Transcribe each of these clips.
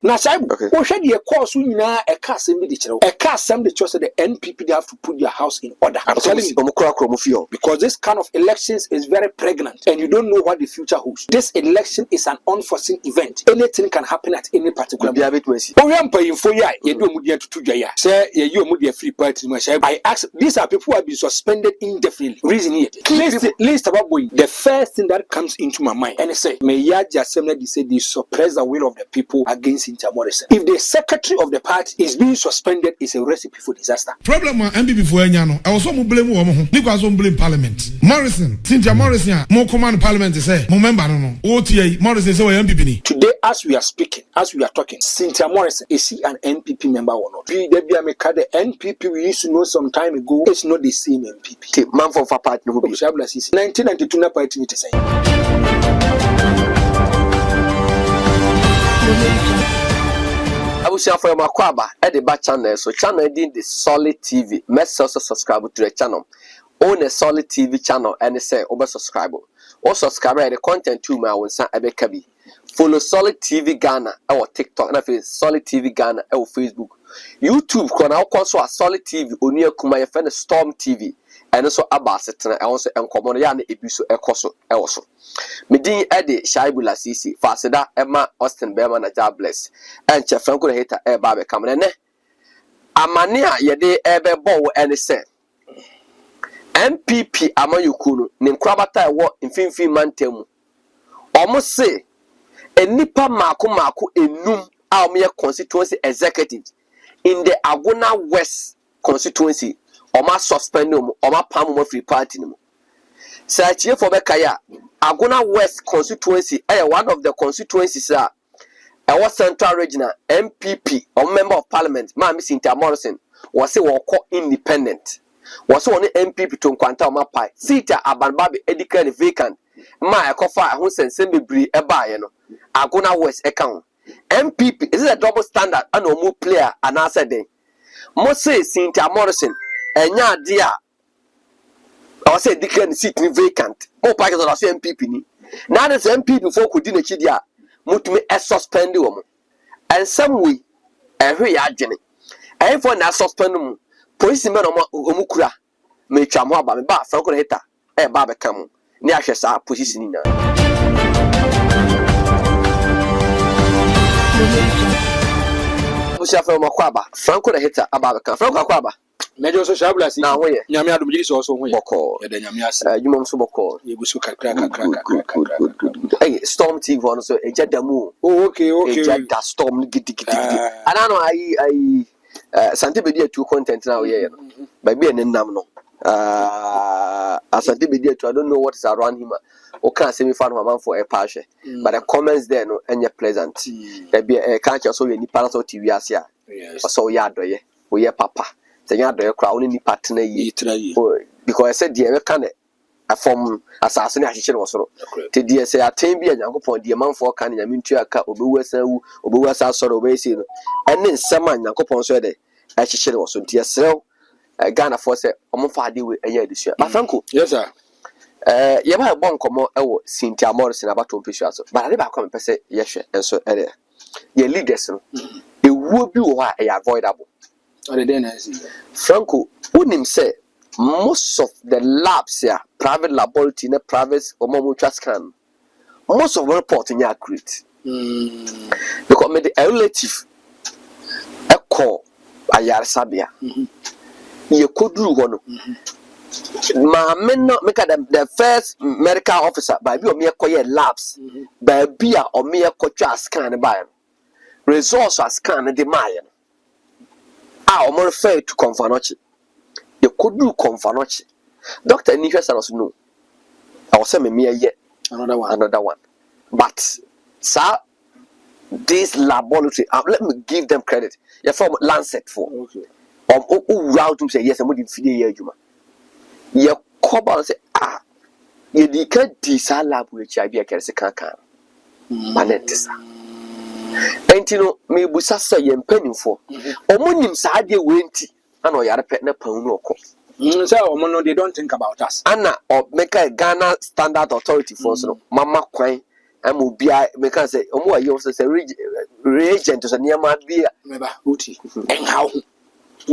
Now, what should you call soon? A cast in the a cast some the choice of the NPP, they have to put their house in order. I'm telling you, because this kind of elections is very pregnant and you don't know what the future holds. This election is an unforeseen event. Anything can happen at any particular moment. I ask, these are people who have been suspended indefinitely. Reason here. Least about the first thing that comes into my mind and I say, may Yaji Assembly they suppress the will of the people against Cynthia Morrison. If the secretary of the party is being suspended, it's a recipe for disaster. Problem NPP for Enyano. I was some blame woman. Because some blame Parliament. Morrison, Cynthia Morrison, more command Parliament to say, member no. OTA Morrison say NPP. Today, as we are speaking, as we are talking, Cynthia Morrison is she an NPP member or not? The NPP we used to know some time ago. It's not the same NPP. Man for party no be. 1992 na party it say. Abusia for Makwaba at the back channel, so channel in the Solid TV. Must also subscribe to the channel. Own a Solid TV channel and say over subscribe. Or subscribe the content to my own son Abekabi. Follow Solid TV Ghana or TikTok and Solid TV Ghana or Facebook. YouTube can now console Solid TV on your Kumaya friend Storm TV. And also Abaset and also Encomoyan Ebuso Ecoso also. Medin Eddie Shaibula Sisi, Faseda, Emma Austin Berman at Jobless, and Chef Franco Hater Air Barbe Camerone. Amania Yade Ebe Bow and say NPP Amayukunu, Ninkrabata war in Finfi Mantemu. Almost say a Nipa Maku enum our Constituency Executives in the Agona West constituency. Oma suspend them, Oma Palm Free Party. Search here for Bekaya, Agona West constituency, one of the constituencies are our central regional NPP, or member of parliament, Mammy Cynthia Morrison, was a walk independent. Was only NPP to Quanta Mapai, Sita Abanbabi educated vacant, my cofa who sent Sembri a bayano, Agona West account. NPP is a double standard and no more player and answer day. Most say Cynthia Morrison. Enya dia I say declare seat vacant. More packets of the MPP ni. Now the MPP before could do the dia mutumi suspend them. And some way every agent. And for na suspend them. Police men omukura me twamo aba me ba Franco Hater e ba be kam. Ni ahwe sa position ni na. Busia for Makwaba. Franco Hater aba be kam. Franco Makwaba. Major social blessing. Now, where Yamia Dubis also Boko, you must Boko. You Hey, Storm TV one so a Jadamu. Oh, okay. That storm giddy. I don't know. I Santibedia 2 content now, yeah. By being in Namno. As Santibedia 2, I don't know what is around him. Or can't say me found my man for a passion. But the comments there no any pleasant. There be a can't also any parents of TV as ya. So ya do ye. We ye papa. The crowd in the partner because I said, dear, can a form assassination was so. To dear say, I tame be a young upon the amount for canning a mintua cat or Buwasa sort of basin. And then some man, young upon so that I should also dear sell a Ghana for say, Omofadi with a year this year. But Franco, yes, sir. You have one common Cynthia Morrison about 2 pictures, but I never come and say, yes, and so your leaders, it would be why I avoidable. Franco, wouldn't say most of the labs here, private laboratory, private or more scan, most of the reporting are accurate. Because made the relative a call a yar sabia. You could do one. My men not make the first medical officer by be mere quiet labs, by beer or mere coach scan by resource scan the Mayan. I'm more fair to Confanochi. You could do Confanochi. Doctor Nisha was no. I was saying me yet another one. But sir, this laboratory, let me give them credit. You're from Lancet for. Okay. Round to say yes, I'm going to feed you. You come and say, you can't decide lab which I be a cancer. Manetisa. And you know, me busasa yen penny for. Omonim Sadia Winty, and I are a pet na Paunoko. They don't think about us. Anna or make a Ghana standard authority for so Mama Quine, Amubia because say omo ayo say reagent so niam bia meba uti en how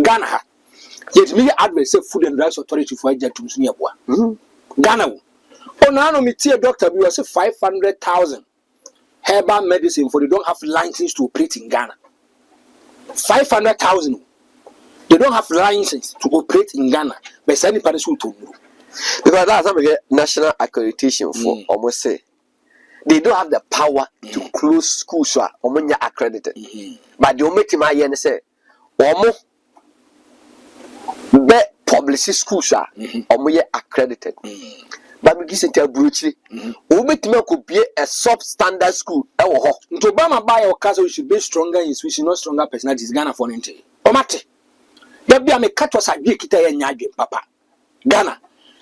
Ghana ha yet me advert say food and drugs authority for agent to so niaboa Ghana wo onano me tie doctor bi was say 500,000 herbal medicine for they don't have license to operate in Ghana 500,000 they don't have license to operate in Ghana but any person to know because that's a national accreditation for almost say they don't have the power to close schools so omo accredited but the ometi ma ye ne say omo be public schools so omo ye accredited but me Cynthia Morrison ometi ma ko be a substandard school e wo ho nto Obama buy your castle we should be stronger in Sweden not stronger personalities Ghana for nte omate da bia me catch us adwe kita ye nyadwe papa Ghana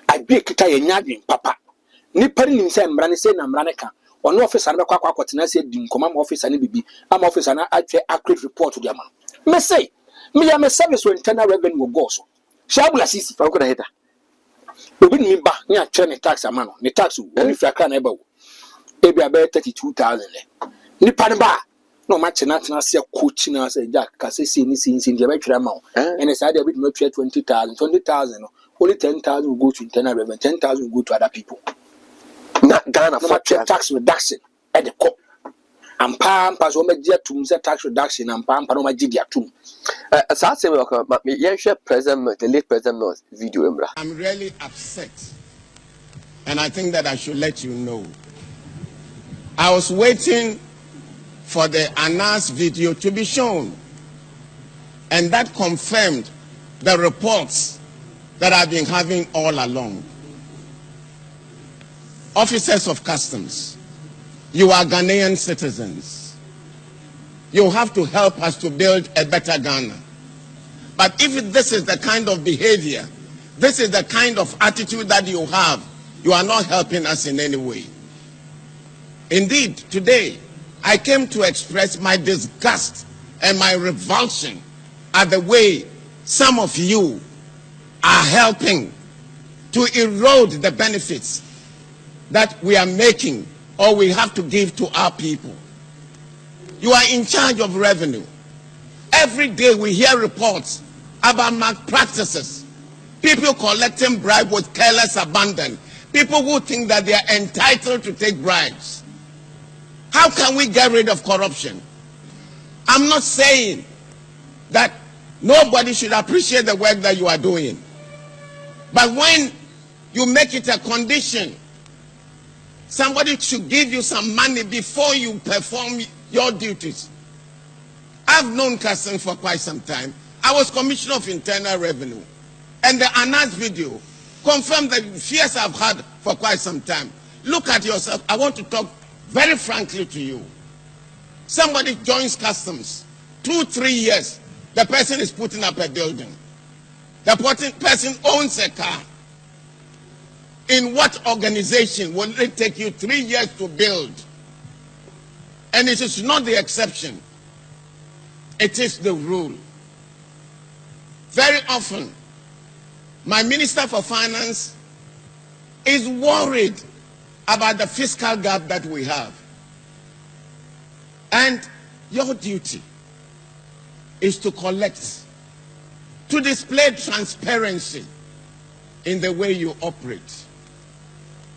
adwe kita ye nyadwe papa ni pari nim say mra ne say na mra ne ka ono officer na bekwa kwatena say di nkoma ma officer ne bibi ama officer na atwe accurate report to the man me say me ya me service for internal revenue go so shabula sisi fa ko da heta obi ni ba ni atwe ne tax ama no ne tax wo ni fi aka na eba wo e bia be 32,000 le ni pan ba no ma chena tena say coach na say jack ka say ni sin dia be twere ma wo and say dia be me twere 20,000 no only 10,000 will go to internal revenue 10,000 will go to other people na Ghana for tax reduction at the cop and pam pass on media to tax reduction and pam no media too so I say me yen share president the late president video emra I'm really upset and I think that I should let you know I was waiting for the announced video to be shown and that confirmed the reports that I've been having all along. Officers of customs, you are Ghanaian citizens. You have to help us to build a better Ghana. But if this is the kind of behavior, this is the kind of attitude that you have, you are not helping us in any way. Indeed, today, I came to express my disgust and my revulsion at the way some of you are helping to erode the benefits that we are making or we have to give to our people. You are in charge of revenue. Every day we hear reports about malpractices. People collecting bribes with careless abandon. People who think that they are entitled to take bribes. How can we get rid of corruption? I'm not saying that nobody should appreciate the work that you are doing. But when you make it a condition, somebody should give you some money before you perform your duties. I've known Customs for quite some time. I was Commissioner of Internal Revenue. And the announced video confirmed the fears I've had for quite some time. Look at yourself. I want to talk very frankly to you. Somebody joins Customs. 2-3 years, the person is putting up a building. The person owns a car. In what organization will it take you 3 years to build? And it is not the exception. It is the rule. Very often, my Minister for Finance is worried about the fiscal gap that we have. And your duty is to collect, to display transparency in the way you operate.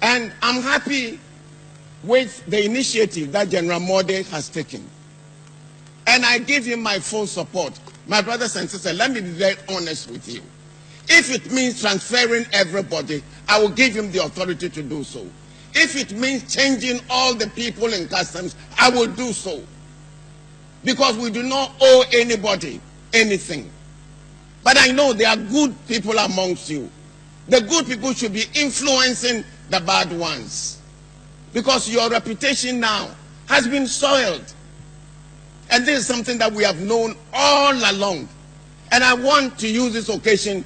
And I'm happy with the initiative that General Mode has taken. And I give him my full support. My brothers and sisters, let me be very honest with you. If it means transferring everybody, I will give him the authority to do so. If it means changing all the people in Customs, I will do so. Because we do not owe anybody anything. But I know there are good people amongst you. The good people should be influencing the bad ones. Because your reputation now has been soiled. And this is something that we have known all along. And I want to use this occasion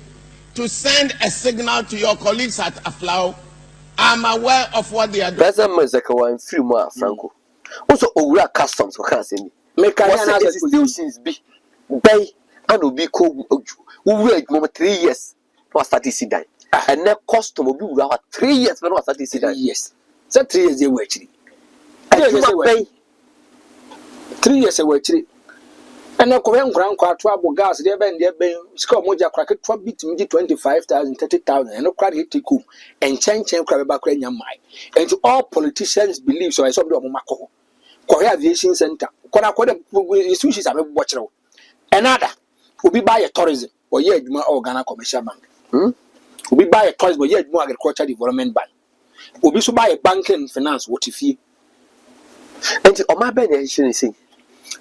to send a signal to your colleagues at Aflao. I'm aware of what they are doing. President Mezekawa and free more Franco. Also, Owura Customs for Hansini. Make institutions be bay and will be called who 3 years to start this day. And that custom will be 3 years when I start this day. Yes. So 3 years they were actually. 3 years away. And I come grand quart gas, dear Ben, score moja cracket, 25,000, 30,000, and no credit to come and change and crab back in your mind. And to all politicians believe so. I saw the Mako, Korea Aviation Center, Kona sushi, I'm a watcher. Another will be by a tourism or yet more Ghana Commercial Bank. Will be by a tourism or yet more agricultural development bank. Will be so by a banking finance, what if you and on my benefit, see.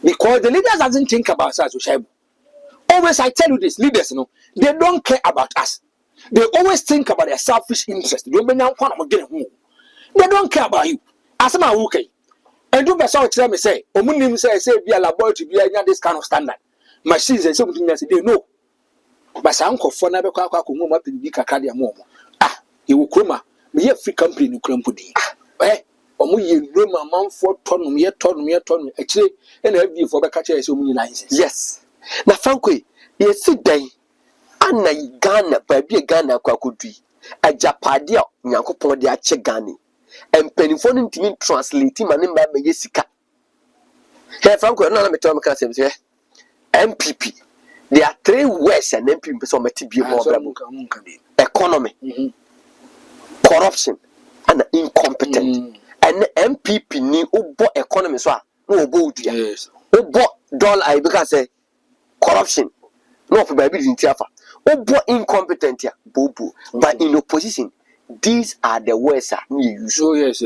Because the leaders doesn't think about us, always I tell you this, leaders, they don't care about us. They always think about their selfish interest. They don't care about you. As I'm okay. And do best tell me say, Omunim say be a laboratory be this kind of standard. Machines and something else they know. But some uncle for never quack up in big Acadia mom. You will crumma, be a free company in Crumpudi. Omuye Roma man for ton actually and have you for the catcher so many lines. Yes. Na Franco, you sit day. Anna Ghana, baby Ghana Kwakudi, a Japadia, Yankopon de Achegani, and Pennyphone to me translating my name by Jessica. Hey Franco, no, I'm a Tom Cassius here. NPP. There are 3 words and NPP so much to be more economy, corruption, and incompetent. And MPP ni ubo economy so no obo dia ubo dollar I because say corruption no for baby in tiafa ubo incompetent ya bobo but in opposition these are the words we use. So yes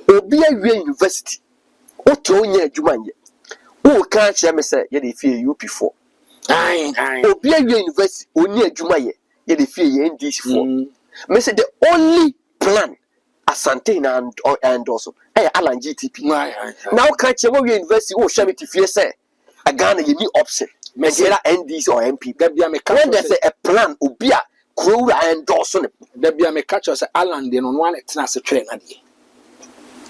obi a university o to onya adwuma nye o kan che me say ye dey fear UP4 obi a university onya adwuma ye dey fear ye NDC4 me say the only plan Asante and also Alan GTP. Now catch you university or share it if you say a Ghana you need option. Mezera NDC or MP. When there's a plan Ubia Crew and Dawson. There be a catch us Alan then on one it's a train.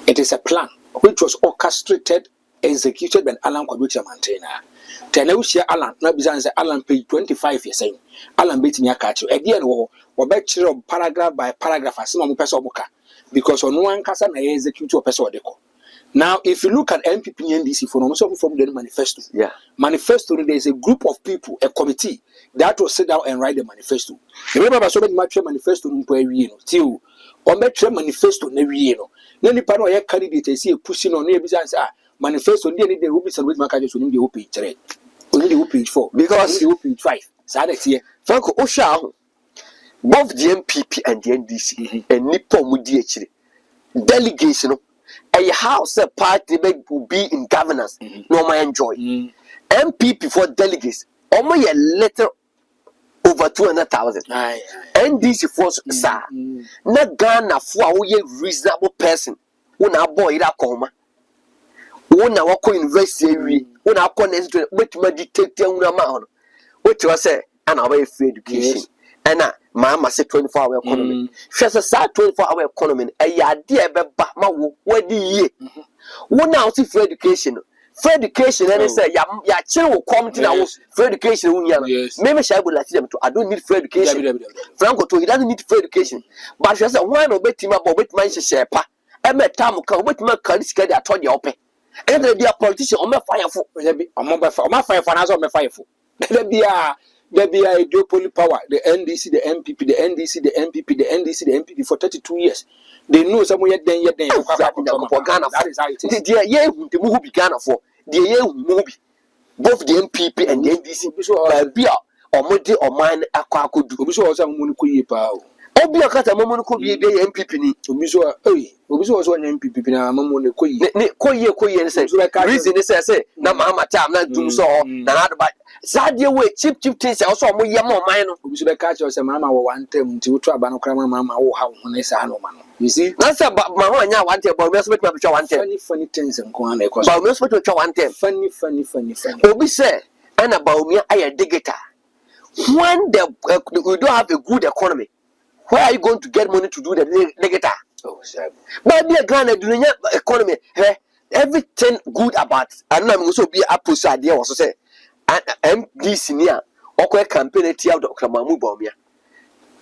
It is a plan which was orchestrated, executed by Alan Kwabucha Mantena. Teneusia Alan, no business Alan page 25 years saying Alan beating your catch you again or bet you paragraph by paragraph as some person boka. Because on one case, I execute a person. Now, if you look at NPP and NDC from the manifesto, manifesto, there is a group of people, a committee that will sit down and write the manifesto. Remember, so many much manifesto till on the manifesto, then the panel candidate see pushing on the business manifesto, they will be some with my candidate in the page 3, only the page 4, because the page 5. Sad here, Franco Osha. Both the NPP and the NDC and Nippon Mudi delegation a house a party will be in governance no my enjoy NPP for delegates only a little over 200,000 NDC for sir not Ghana for a reasonable person when a boy that come when I walk university when I connect with my detective amount what you say and our free education and Mama say 24-hour economy. She says a 24-hour economy. A idea about my what the year. One now see free education. Free education, and they say, ya children will come to now free education. Maybe I would like them to. I don't need free education. Franco to he doesn't need free education. But she says, why not bet him up or bet my share? I met time come with my colleagues get that told you open. And there be a politician on my fire for. On my fire for on my fire for. There be a duopoly power, the NDC, the MPP, the NDC, the MPP, the NDC, the MPP for 32 years. They know somewhere yet then. That is how it is. The movie Ghana for the movie. Both the MPP and the NDC be or Modi or mine a could do. Obiso was a Munikuyi power. Obia Kata Momono be a MPP ni. Obiso was one MPP na Mamone Koye and say, reason is I say, na Mama Tam, not do so, not about. Sadia way cheap things also more yamo mine. We should catch us a mama one time to try Banokrama Mama or how on a sano man. You see, that's about Mama one time, but let's make my one time. Funny things and go on a course. But let's make one time. Funny. Obi say, and about me, I a digger. When we don't have a good economy, where are you going to get money to do the negator? Oh, sir. But be a grand economy. Everything good about and I'm also be a push idea also say. And this near or campaign at Tia Dr. Mamu Bomia.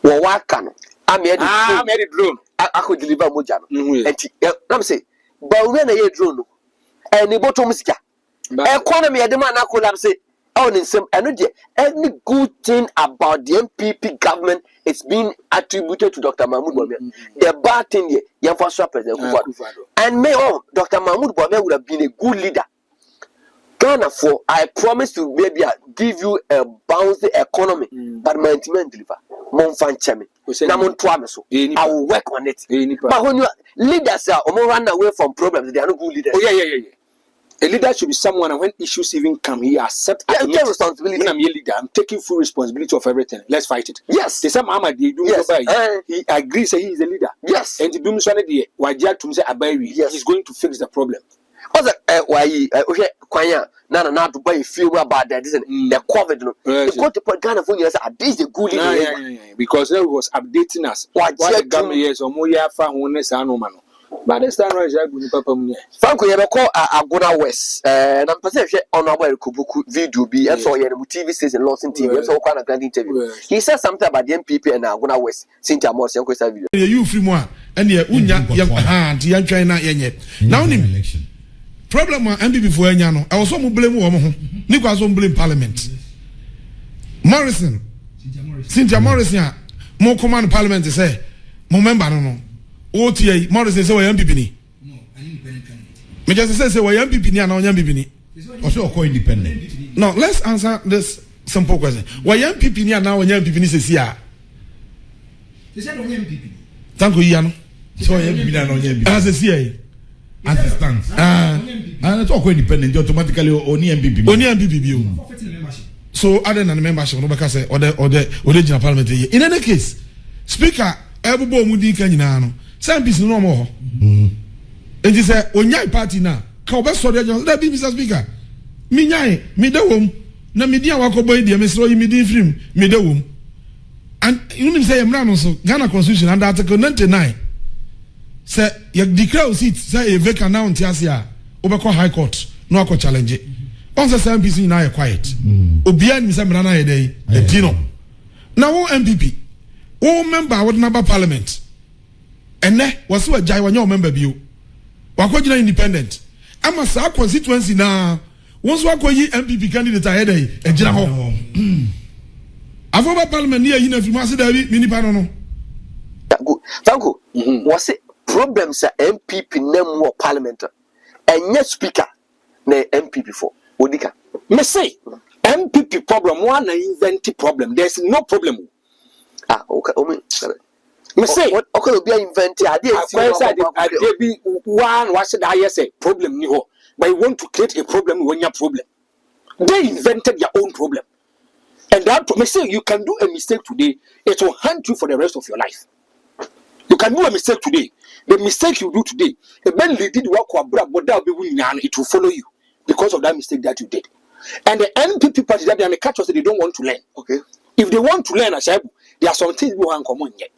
Well, what can I made it drone? I could deliver Mojano. And I'm say, but when I hear drone, ɛne bɔtɔm sika economy e de man na collapse on in some any good thing about the NPP government is being attributed to Dr. Mahmoud Bawumia. The bad thing here, Yamfa President Kufuor. And may Dr. Mahmoud Bawumia would have been a good leader. Ghana for I promise to maybe give you a bouncy economy, but my intimate deliver. Monfan Chemi. I will work on it. But when you leaders are run away from problems, they are not good leaders. Oh yeah. A leader should be someone, and when issues even come, he accepts responsibility. When I'm a leader, I'm taking full responsibility of everything. Let's fight it. Yes. The same Ahmad, he agrees that he is a leader. Yes. And the Dumswane, he's going to fix the problem. Also, why Kwanya na to buy a few about that isn't the COVID. The court to Ghana for years at this the good leader. Because he was updating us. Why the years or more year for one man. But this time, Franco, you call Agona West. And I'm perceiving on our Kubuku video be and so TV station lost in TV. So kind of grand interview. He said something about the NPP and Agona West. Cynthia Morrison video. You free more and the Unya China yet. Now, problem NPP for Enyano. I was so blame woman. Nicholas on blame Parliament. Morrison, Cynthia Morrison, more command Parliament to say, Momember no. OTA Morrison say we MPP ni. No, an independent candidate. Me just say we MPP ni and MPP ni. Also co-independent. No, let's answer this simple question. We MPP ni and MPP ni say sia. They said we MPP. Thank you Yano. So MPP and MPP. As a cia. As it stands. And it's all co-independent automatically only MPP. Only MPP bio. So other than the membership no because say or the original parliament. In any case, speaker everybody mudi kan nyina no. Some people no more. And he said, "Onyai party na, ka obesori ajo. That be Mr. Speaker. Me nyai, me de wom. Na me dia wakoboy dia me sro yi me di film, me de wom." And you know say emra no so Ghana Constitution under Article 99. Say you declare seat say a vacant now ntiasia, obekọ High Court, no akọ challenge. Once some people na quiet. Obia ni say mra na ye dey, e dino. Now MPP, o member what number parliament. And was so a jai when you member view. Wakojina independent. Ama sa constituency na once wakoyi MPP candidate ahead e jina ho. Avoba parliament near yin afirma se David mini pano. Tango, was it problems at MPP name more parliament and yet speaker na MPP for Odika. Me say MPP problem one invent problem. There's no problem. Okay, me say okay be invent I be one what should I say problem ni ho but you want to create a problem when your problem they invented their own problem and that me say you can do a mistake today it will haunt you for the rest of your life. You can do a mistake today, the mistake you do today the man did work it will follow you because of that mistake that you did. And the NPP party that they are the catch us they don't want to learn. Okay, if they want to learn there are some things we want common yet.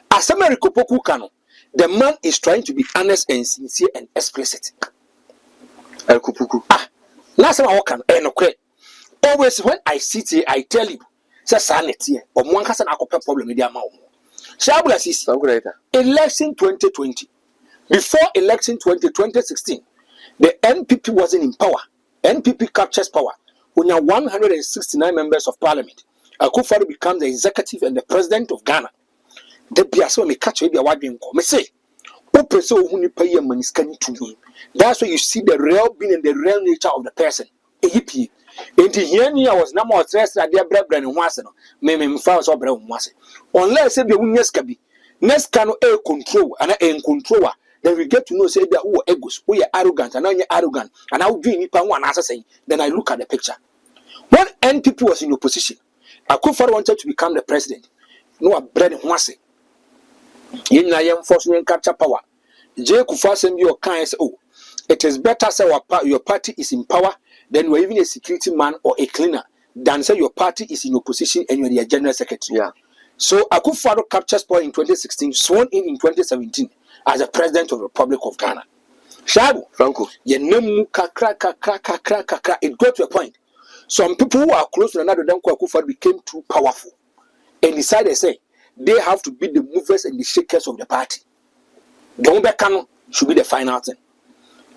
As America Poku Kano, the man is trying to be honest and sincere and explicit. Last time I walk always when I sit here, I tell you, say sanity or one has an alcohol problem with their mouth. Election 2020. Before election 2016, the NPP wasn't in power. NPP captures power. We have 169 members of parliament. Akufo-Addo becomes the executive and the president of Ghana. The biaso me catch we be awadwen ko me say open so hu ni paye maniskani to. That's why you see the real being and the real nature of the person. Ehipi enti here ni I was na more stress na dia brebra ne ho ase no me mfa so bra ho ase unless say be unyeska bi neska no e control ana e control then we get to know say be who egos who are arrogant and now arrogant and how do nipa ho ana say then I look at the picture. When NPP was in opposition, Akufo-Addo wanted to become the president. No bread ho ase in na force and capture power. J. Kufuor your kind say, oh, it is better say your party is in power than you're even a security man or a cleaner than say your party is in opposition and you're the general secretary. Yeah. So Akufo-Addo captures power in 2016, sworn in 2017 as the president of the Republic of Ghana. Shabu Franco, it got to a point. Some people who are close to another Akufo-Addo became too powerful and decided say they have to be the movers and the shakers of the party. The Umbe Kano should be the final thing.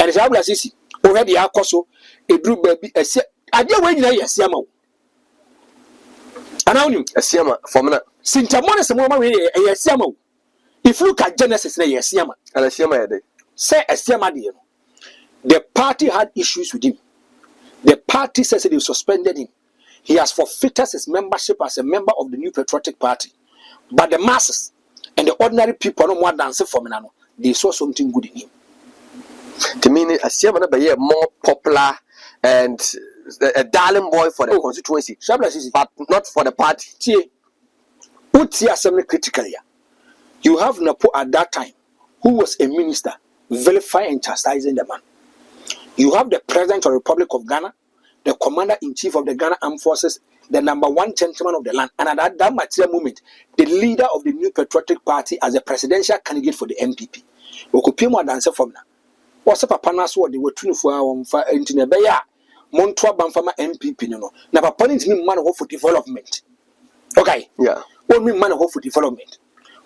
And it's abla sisi already akoso edru baby ese ade we nyina yesiama wo ana wonu esiama formula Cynthia Morrison mo ma we yesiama wo if you look at Genesis na yesiama and esiama yede say esiama de no the party had issues with him. The party says they suspended him. He has forfeited his membership as a member of the New Patriotic Party. But the masses and the ordinary people no more dancing for me now. They saw something good in him. To me, Asiama na be more popular and a darling boy for the constituency, but not for the party. Critically, you have Napo at that time, who was a minister, vilifying and chastising the man. You have the President of the Republic of Ghana, the Commander-in-Chief of the Ghana Armed Forces, the #1 gentleman of the land, and at that material moment, the leader of the New Patriotic Party as a presidential candidate for the NPP. Okupimo dancer from now. What's up, Papa Naso? They were 24 hours into the Beya, Montua Bamfama NPP. No, now, Papa needs me man hope for development. Okay, yeah, what mean man hope for development?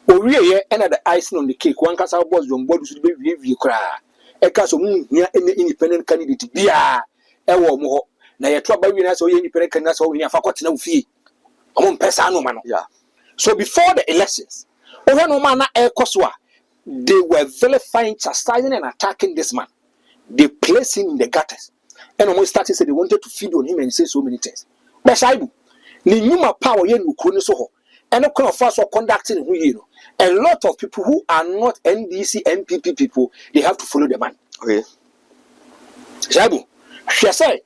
We here and the icing on the cake. One cast our boys on board to be review cry. A cast of near any independent candidate. Bia, ewo mo. Na ye twa ba wi na so ye independent candidate so we have forgotten na fie. Amon pesa no man. Yeah. So before the elections, over no man na ekoswa, they were vilifying, chastising and attacking this man. They placed him in the gutters. And almost started say they wanted to feed on him and say so many things. But Shaibu, ni nyuma power ye no kro so ho. And no kind of fast or conducting who you know. A lot of people who are not NDC, NPP people, they have to follow the man. Okay. Shaibu, she said,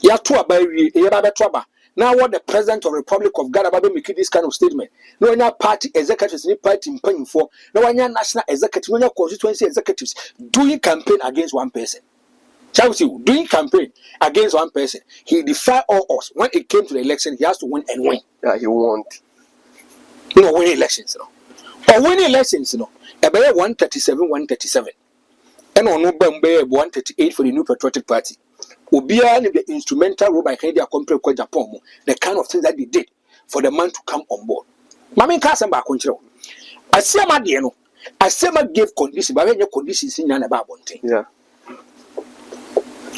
ya to about trouble. Now what the President of the Republic of Ghana make this kind of statement. No one party executives, any party in paying for, no one national executives, no one constituency executives doing campaign against one person. Shaibu, doing campaign against one person. He defied all us. When it came to the election, he has to win and win. Yeah, he won. No winning elections, no. Or winning elections, no. About 137, 137. And on no 138 for the New Patriotic Party. Obia the instrumental role by Canada compared to Japan, the kind of things that they did for the man to come on board. Mami Kasamba control. Asema Diano, Asema gave conditions, but when your conditions in about one thing. Yeah.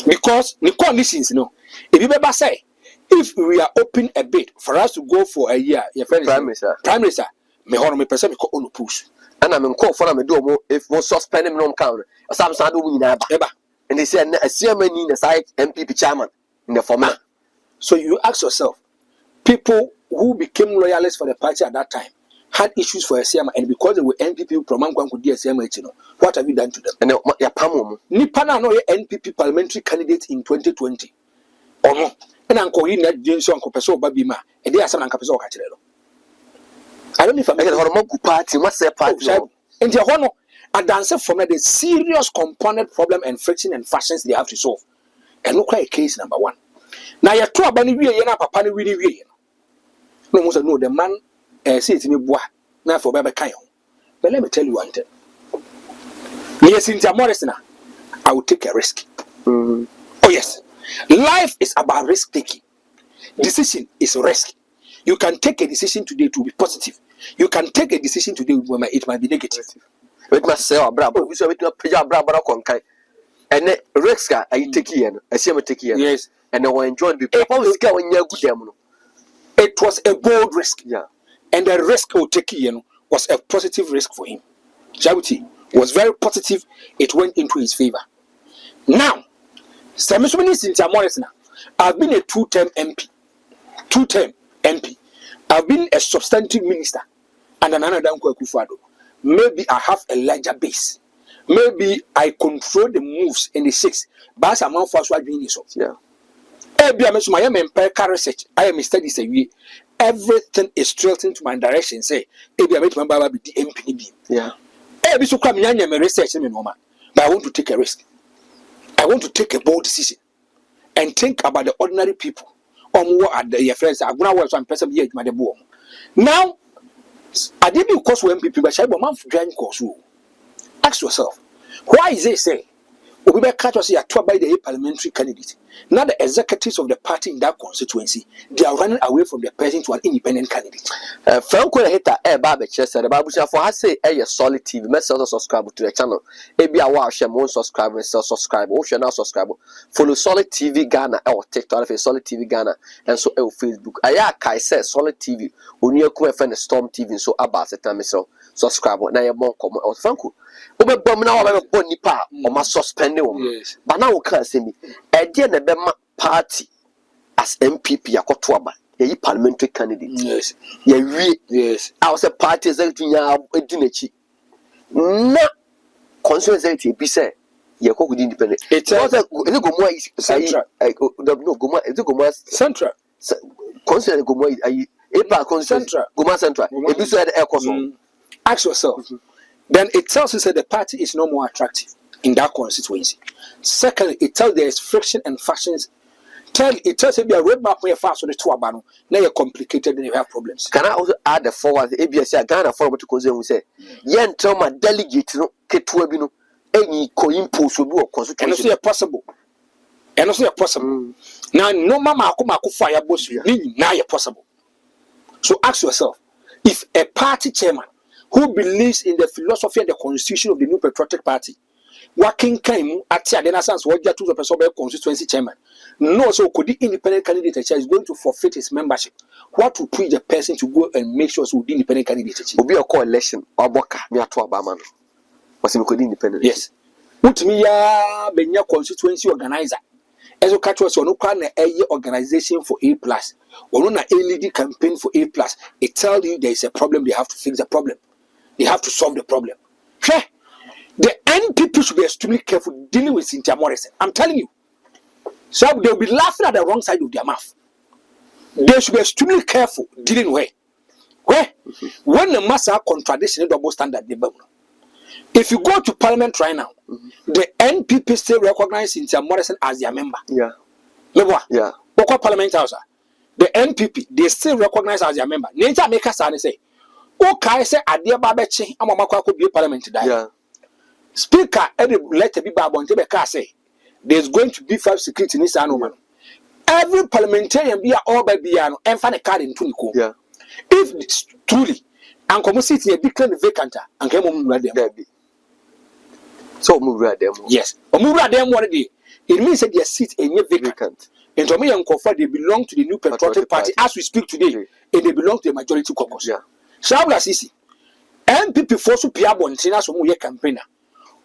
Because the conditions, no. If you ever say, if we are open a bid for us to go for a year, your friend Prime Minister, me hold me person ko on push. And I'm in call for me do if we suspend him non count. Some do we never. And they said a CMN in the side NPP chairman in the format. So you ask yourself, people who became loyalists for the party at that time had issues for a CMN, and because they were NPP Proman could be a CMN, what have you done to them? And your Pamo Nipana no NPP parliamentary candidate in 2020. Or no. And Uncle Ina James Uncle Peso Babima, and they are some Uncle Peso Cachero. I don't know if I'm making a Horomoku party, what's their party? And the honor and answer from the serious component problem and friction and fashions they have to solve. And look like case number one. Now you're two abani we yana papa ni really we. No most know the man say it me boa na for baba kan. But let me tell you one thing. Me Cynthia Morrison, I will take a risk. Oh yes. Life is about risk taking. Decision is risk. You can take a decision today to be positive. You can take a decision today when it might be negative. With myself, bravo, we saw it to pay our bravo conkai. And the risk I take here, I see him take here. Yes, and I will enjoy the people when you're good. It was a bold risk. Yeah, and the risk of taking was a positive risk for him. Jawiti was very positive. It went into his favor. Now, Cynthia Morrison, I've been a two-term MP. I've been a substantive minister and another Danko Akufo-Addo. Maybe I have a larger base. Maybe I control the moves in the six. But I'm not for doing this. Yeah. I am empirical research. I am studies a year. Everything is tilting to my direction. Say, maybe I make my Baba be the MP. Yeah. Every so come here, my research in normal. But I want to take a risk. I want to take a bold decision and think about the ordinary people. What are your friends? I'm going to work on person here. Now, I didn't because when people but I'm join course. Ask yourself, why is it say we be catch us here to by the parliamentary candidate Now the executives of the party in that constituency, they are running away from the person to an independent candidate. Franco Hita Baba Chester, the Babusha for I say a solid TV, message subscribe to the channel. Maybe I watch them, subscribe and subscribe, or share now subscribe. Follow Solid TV Ghana or TikTok, Solid TV Ghana, and so Facebook. I say Solid TV, when you come and Storm TV, so about the time so subscribe. Now you're more common or Franco. Over bomb now, I'm a bonny pa or my suspended woman. But now we can't see me. A dear the party as MPP, a Kotwaba, a parliamentary candidate. Yes. Yes. I was a party executive, a dinner. No constituency, be said, you're called independent. It's also Goma Central. No, Goma, it's Goma Central. Constituency Goma, a Central. Goma Central. If you said Ecoson, ask yourself. Then it tells us that the party is no more attractive in that constituency. Secondly, it tells there is friction and factions. It tells you a roadmap where fast on the two abano. Now you're complicated and you have problems. Can I also add the forward? ABS Ghana forward to cause we say, Yen tell my delegate no Ketuabino, any co-impose will be a constitution. Possible. And also possible. Now, no mama Kumako fire boss, now you're possible. So ask yourself, if a party chairman who believes in the philosophy and the constitution of the New Patriotic Party, working came at the Adena what you to the constituency chairman, no, so could the independent candidate is going to forfeit his membership? What to push the person to go and make sure so the independent candidate will be a coalition or Boka, me at Wabaman. Was him could independent? Yes. Put me a Benya constituency organizer. As a catch was on a organization for A+, or on a LED campaign for A+, it tells you there is a problem, they have to fix the problem. They have to solve the problem. Okay? The NPP should be extremely careful dealing with Cynthia Morrison. I'm telling you. So they'll be laughing at the wrong side of their mouth. They should be extremely careful dealing with. Where? When the mass are contradiction, double standard, if you go to Parliament right now, the NPP still recognize Cynthia Morrison as their member. Yeah. Yeah. What Parliament House? The NPP, they still recognize as their member. Nature make us say, okay, say Adia Babechi, I'm a Makako be Parliament. Yeah. Speaker, any letter be Babon Tebeka say, there's going to be 5 security in this animal. Every parliamentarian be all by Biano and find a card in Tunico. Yeah. If truly, and come city a declared vacant and came on there. So move them. Yes. Or move them one day. It means that their seat is vacant. And to me and Kofa, they belong to the New Patriotic Party as we speak today, and they belong to the majority caucus. Yeah. Shabla Sisi. NPP force to Pia Bontina so more campaigner.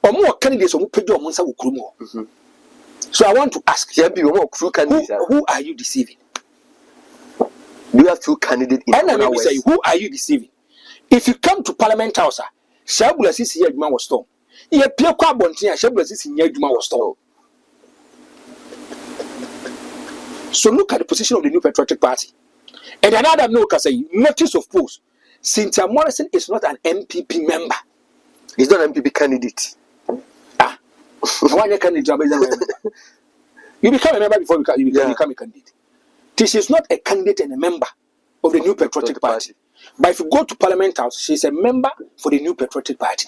Or more candidates who pay your Monsa Ukrumo. So I want to ask who are you deceiving? Do you have 2 candidates in the say, who are you deceiving? If you come to Parliament House, Shabla Sisi Yadman was storm. Ye Pia Bontina, Shabla Sisi Yadman was storm. So look at the position of the New Patriotic Party. And another note can say, notice of post. Cynthia Morrison is not an MPP member. He's not an MPP candidate. One candidate, you become a member before you become a candidate. She is not a candidate and a member of the New Patriotic Party. But if you go to Parliament House, she is a member for the New Patriotic Party.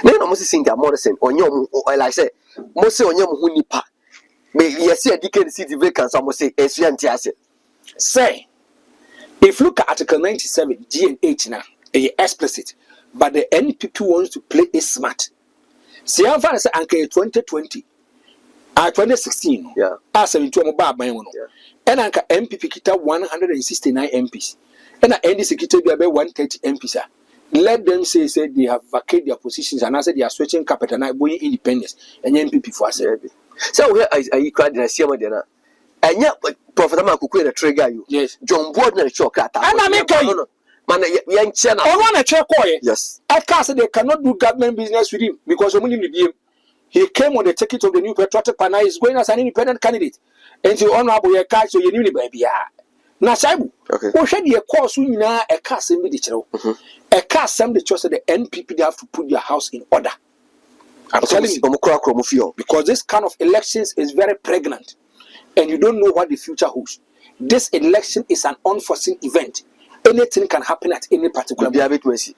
No, no, Moses Cynthia Morrison, on your, like I say, Moses on your Hunipa. May you see a decade city vacancy, I must say, as say, if you look at Article 97, G and H now, explicit, but the NPP wants to play it smart. See, I'm going to say, Anke 2020, 2016, yeah, as a 2 mobile by one, and Anka MPP kita 169 MPs, and NDC kita be about 130 MPs. Let them say they have vacated their positions and I said they are switching capital and going independence and MPP for us. So where are you crying? I see my dinner. And yet, Prophet Amaku the trigger you. Yes. John Borden shock at and I make a man, young channel. I want to check for yes. Of course, they cannot do government business with him because of money. He came on the ticket of the New Patriotic Party. He's going as an independent candidate. And to honorable your card, so you need baby. Now, Sabu, what should you call soon now a cast in the a cast some the choice of the NPP, they have to put their house in order. I'm telling you, because this kind of elections is very pregnant and you don't know what the future holds. This election is an unforeseen event. Anything can happen at any particular moment.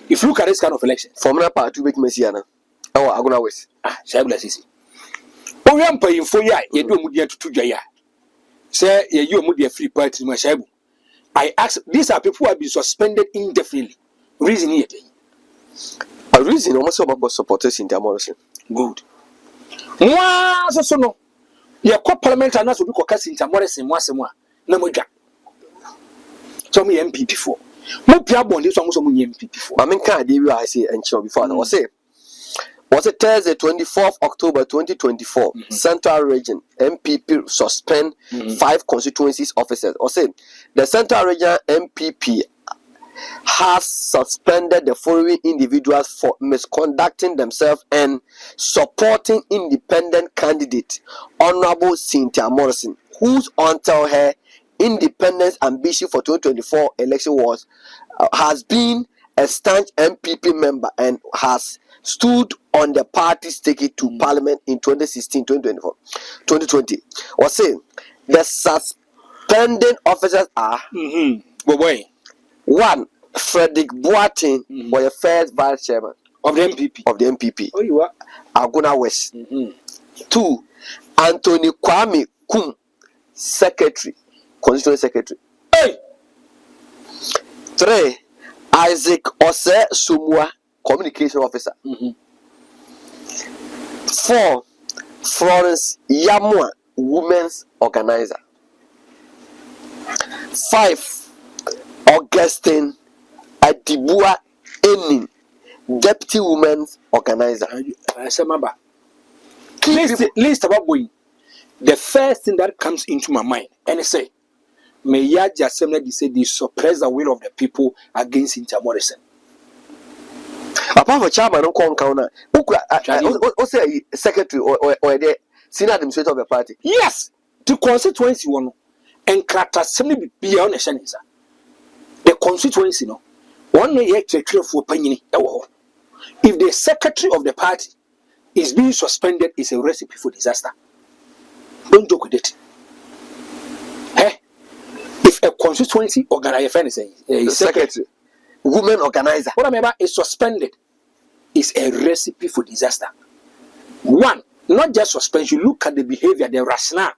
If you look at this kind of election, Formula part 2 bit Messiana. Our Agona West. Shabla Sisi. we am paying for ya, you do mudia to Jaya. Say, you mudia free party, my shabu. I ask, these are people who have been suspended indefinitely. Reason here. A reason almost about supporters Cynthia Morrison. Good. Mwah, so no. Your co-parliament and us will be Cynthia Morrison once more. No more. So me NPP for. Mo pia bond this almost mo NPP for. I mean can't give you I say and show before I was say. Was it Thursday 24th October 2024? Central Region NPP suspend 5 constituencies officers. Or say the Central Region NPP has suspended the following individuals for misconducting themselves and supporting independent candidate Honorable Cynthia Morrison, whose until her independence ambition for 2024 election was has been a staunch NPP member and has stood on the party's ticket to parliament in 2016, 2024, 2020. Was saying the suspended officers are one, Frederick Boateng was the first vice chairman of the NPP. Oh, you are Agona West. 2, Anthony Kwame Kum, secretary, constituency secretary. Hey. 3, Isaac Ose Sumwa, communication officer. 4, Florence Yamwa, women's organizer. 5, Augustine Adibua Enin, deputy women's organizer. List about boy. The first thing that comes into my mind, and I say, may ya just say they suppress the will of the people against Cynthia Morrison. Apart from chairman, no counter. Who say secretary or the senior administrator of the party? Yes, the constituency one and character assembly be on a sentence. The constituency, no one may actually for penny. If the secretary of the party is being suspended, is a recipe for disaster. Don't joke with it. If a constituency organizer, secretary, women organizer, what I remember is suspended, is a recipe for disaster. One, not just suspension. Look at the behavior, the rationale.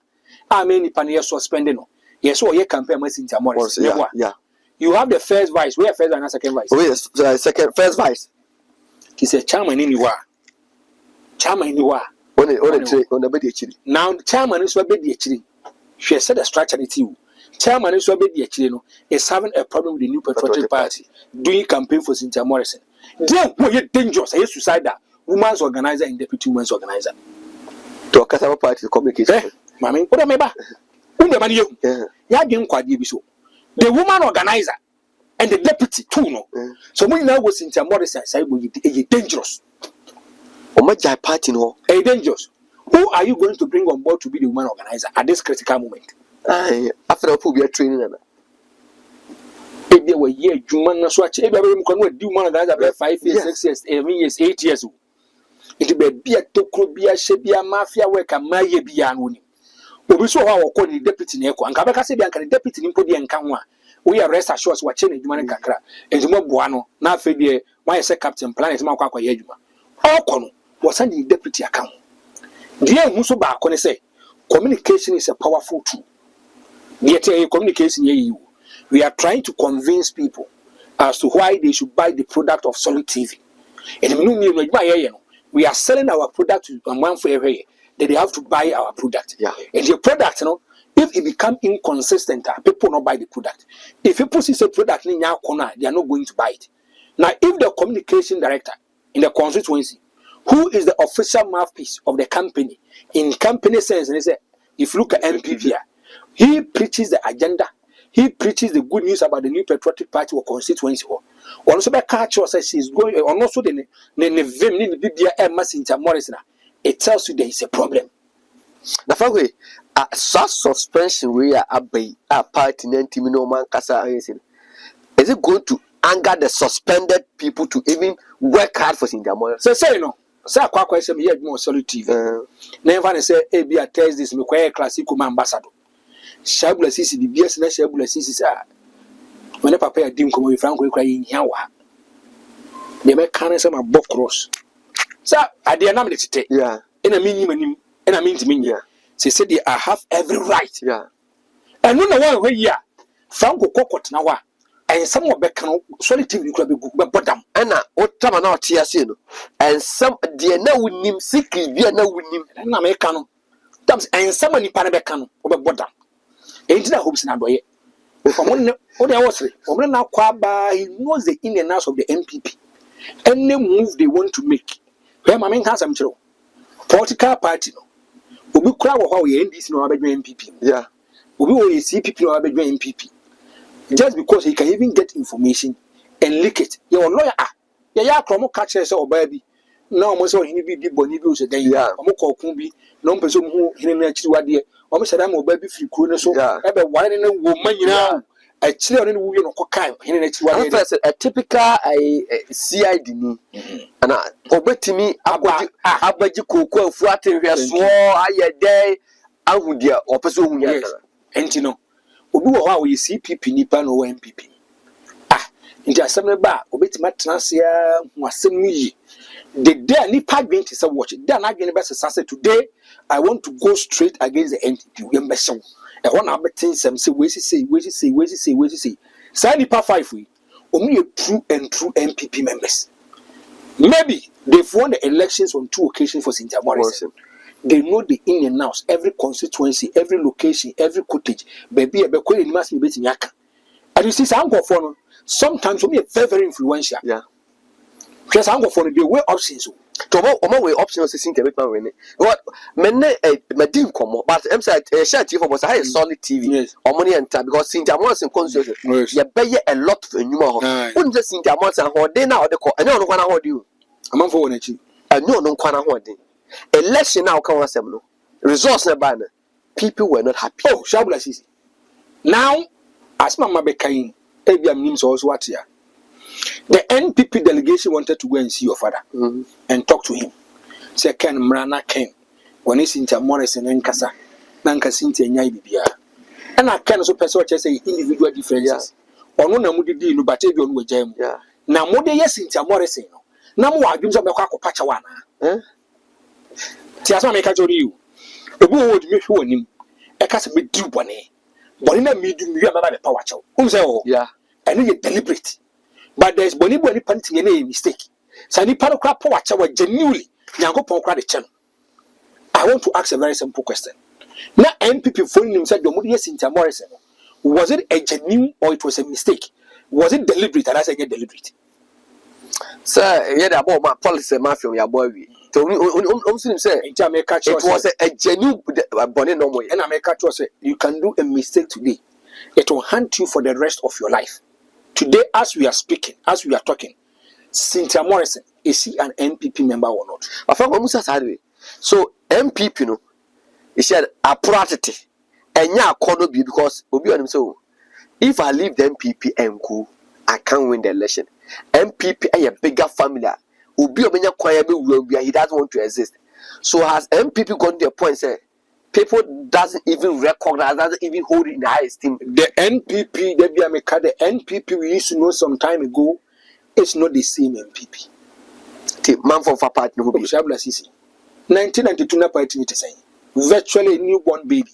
How many panel suspended? No, yes, or you campaign with Cynthia Morrison. Yeah. You have the first vice. We have first and second vice. Oh yes, first vice. He said, "Chairman anywhere. Chairman anywhere." On the bed actually. Now, chairman is what be actually. She said the structure it you. Chairman is what be actually no is having a problem with the New Patriotic Party doing campaign for Cynthia Morrison. Then who you dangerous? Are suicidal? Women's organizer and deputy women's organizer. To a Kasama party communication. Mammy, what am I? Ya didn't quite be so. The woman organizer and the deputy too, no. So when now was Cynthia Morrison, say, "It's dangerous." Oh my party no, a dangerous. Who are you going to bring on board to be the woman organizer at this critical moment? After the pool, we are training them. If they were here, Juman, so I do woman organizer 5 years, 6 years, 7 years, 8 years. It will be a toko, be a shebia mafia work, and my bian. We saw our calling deputy Neko and Kabaka said, "I can deputy in Podi and Kanwa. We are rest assured watching a Juman Kakra, and Jumo Buano, now Fede, why I say Captain Planet Maka Yejuma. How come was sending deputy account? Dear Musuba, can say, communication is a powerful tool. Yet, communication, we are trying to convince people as to why they should buy the product of Solid TV. And we are selling our product on one for every that they have to buy our product. Yeah. And the product, if it become inconsistent, people not buy the product. If people see a product in your corner, they are not going to buy it. Now, if the communication director in the constituency, who is the official mouthpiece of the company, in company sense, and they say, if you look at NPP, he preaches the agenda, he preaches the good news about the New Patriotic Party or constituency. Or also by culture says she's going, or also the BBA Cynthia Morrison. It tells you there is a problem. The fact way, such suspension we are a party no man kasa is it going to anger the suspended people to even work hard for Cynthia Morrison? So say no. Say kwa question me more Solid TV. Never say be a test this me kwa classic ambassador. Shabula sisi BBS na shabula sisi sa. When papa ya dim komo Franco kwa yin hiawa. They make can say my book cross. Sa ade na me tete. Yeah. Ina minyi manim and I mean to me, she said, I have every right. Yeah. And when the one way, Franco Cockot now, and some of Beckham solitude could be bottom. And what time now, Tiasino, and some dear no with him sick, dear no with him, and Americano. And somebody Panabecano over bottom. Ain't that hopes in a boy? From one or the other, from now, Quaba, he knows the in and out of the NPP. Any move they want to make. Where my man has some trouble. Political party. We will crowd how we end this no NPP. Yeah. We will see people who are NPP. Just because he can even get information and leak it. Your lawyer, yeah, Chromo catches or baby. No, most of him be bonibius a day. Omoko Kumbi, no person who in actually dear. Almost a more baby free corner so ever one in a woman, you know. A children who you know, cockine, in a typical CID. And obey me, Abaji Coco, flattery, swore, I a day, I would dear, or pursue. And you know, how you see people nipa no NPP. Into a summer bar, obey Matnasia, was me. The day nipa going to watch it. Then again, best sunset today. I want to go straight against the NPP. We mess up. And one other thing, some say, wait to say. Say nipa 5 we. Only a true NPP members. Maybe they've won the elections on 2 occasions for Cynthia Morrison. They know the in and outs, every constituency, every location, every cottage. Baby, a must be betting yaka. And you see, some go for sometimes we are very, very influential. Yeah. Because I'm going for the way options. To my way options is Cynthia winning. What men my team come, but I'm saying a share TV was a solid TV or money and time because Cynthia Morrison constitution. You pay a lot for new. Wouldn't just Cynthia Morrison hold day now the call. I don't want to hold you. I'm on for it. I know no one holding. Election now come on some results na banner. People were not happy. Oh, Shabla Sisi. Now, as Mama Bekain, Abiam names also what here. The NPP delegation wanted to go and see your father and talk to him. Say Ken Mrana Ken. When he's Cynthia Morrison and Kasa, Nanka Cynthia Nyai Bibia. And I can also say individual differences. Or no Namudi no Batavion with Jam. Now, more than yes, Cynthia Morrison. Now, more gives up a quack of Pachawana. Tiasa make a you. The boy would make you him. A cast with do bonnet. But in a medium, you have a power chow. Yeah. And you deliberate. But there's Bonnie punting a mistake. Sani Paracrap watch our genuinely. Yango Pocra channel. I want to ask a very simple question. Now, NPP phoning himself, Domudia Cynthia Morrison. Was it a genuine or it was a mistake? Was it deliberate? And I say deliberate. Sir, yeah, about my policy, mafia, your boy. Say it was a genuine bonnet no more. And I make a say you can do a mistake today. It will haunt you for the rest of your life. Today, as we are speaking, as we are talking, Cynthia Morrison, is she an NPP member or not? I found almost as so MPP, no, he said a property, and yeah, corner be because Obi on himself. If I leave the MPP and go, I can't win the election. MPP a bigger family. Obi Omenya Kwaya will be he doesn't want to exist. So has MPP gone to a point say people doesn't even recognize, doesn't even hold it in high esteem. The NPP, the NPP we used to know some time ago, it's not the same NPP. The man from Fapat no be Shabla Sisi. 1992 na party it saying virtually a newborn baby.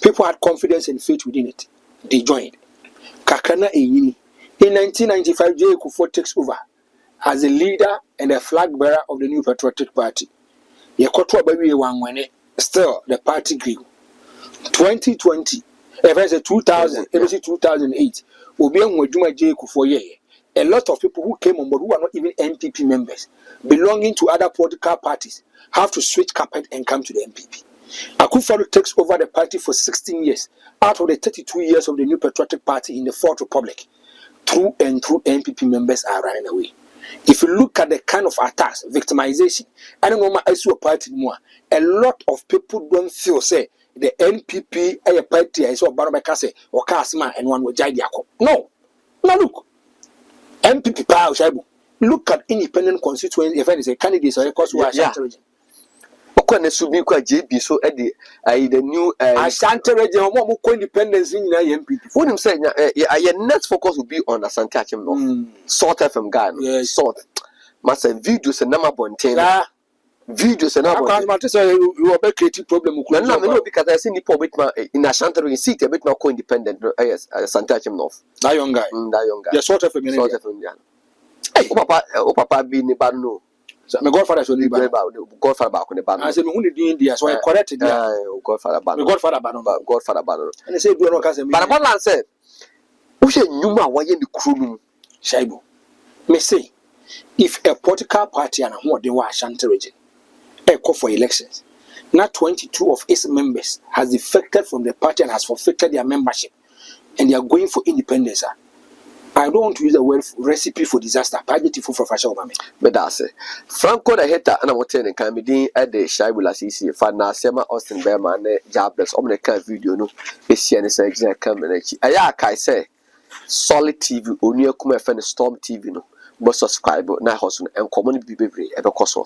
People had confidence and faith within it. They joined. Kakana Eyini. In 1995, J. Kufuor takes over as the leader and the flag bearer of the New Patriotic Party. Yekotwa baby wangwene. Still, the party grew. 2020, if I say 2000, if I say 2008, will be on J. Kufuor. A lot of people who came on board who are not even NPP members, belonging to other political parties, have to switch carpet and come to the NPP. Akufo-Addo takes over the party for 16 years, out of the 32 years of the New Patriotic Party in the Fourth Republic. Through and through NPP members are running away. If you look at the kind of attacks, victimization, I don't know my issue party more. A lot of people don't feel say the NPP a party I saw Barabakase or Kasma and one with Jaidiako. No, look. NPP power Shaibu. Look at independent constituency if any candidates or cause who are region. Okone subi kwa JB so the new Ashanti region more independence in the NPP. When him say your next focus will be on Asante Achim no. Sort from Ghana. Sort. Must videos and number bontain. videos and I can't say you are creative problem. No, no, because I see Nipo Bitma in a shanty seat a bit more co-independent. Yes, Santachim North. That young guy. That young guy. The sort of a minute. Hey, Papa be in the banu. So my godfather should leave about Godfather back on the banu. I said, who did India? So I corrected Godfather Banu. Godfather Banu. Godfather Banu. And they said, do not cast a But one said, who said Numa, why in the crew? Shaibu. May say, if a political party and what they were Ashanti region, a call for elections, now 22 of its members has defected from the party and has forfeited their membership, and they are going for independence. I don't want to use the word recipe for disaster. Budget for professional mame. But that's it. Franco the hater and I was telling can be doing at the Shaibu CC. Fana Sema Austin Bearman, jobless, Omnica video. No, it's an exact coming. I say solid TV, only a come Storm TV. No, but subscribe now, and common be ever cost.